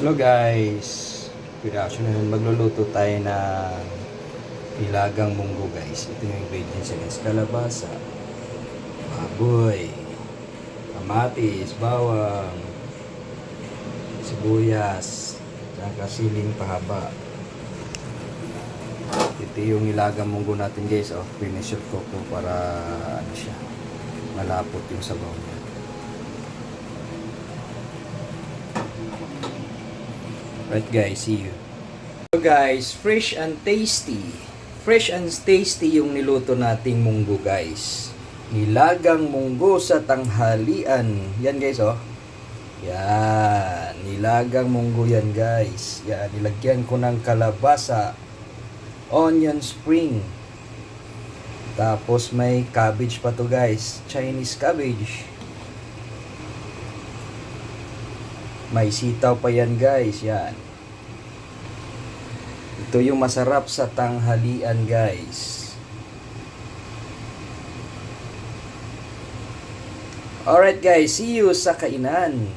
Hello guys, good afternoon. Magluluto tayo ng nilagang munggo guys. Ito yung ingredients guys: kalabasa, baboy, kamatis, bawang, sibuyas, saka siling pahaba. Ito yung nilagang munggo natin guys. Finisher ko po para ano siya, malapot yung sabaw niya. Right guys, see you. So guys, fresh and tasty. Fresh and tasty yung niluto nating munggo guys. Nilagang munggo sa tanghalian. Yan guys Yan, nilagang munggo yan guys. Yan, nilagyan ko ng kalabasa, onion spring. Tapos may cabbage pa to guys, Chinese cabbage. May sitaw pa yan guys, yan. Ito yung masarap sa tanghalian guys. Alright guys, see you sa kainan.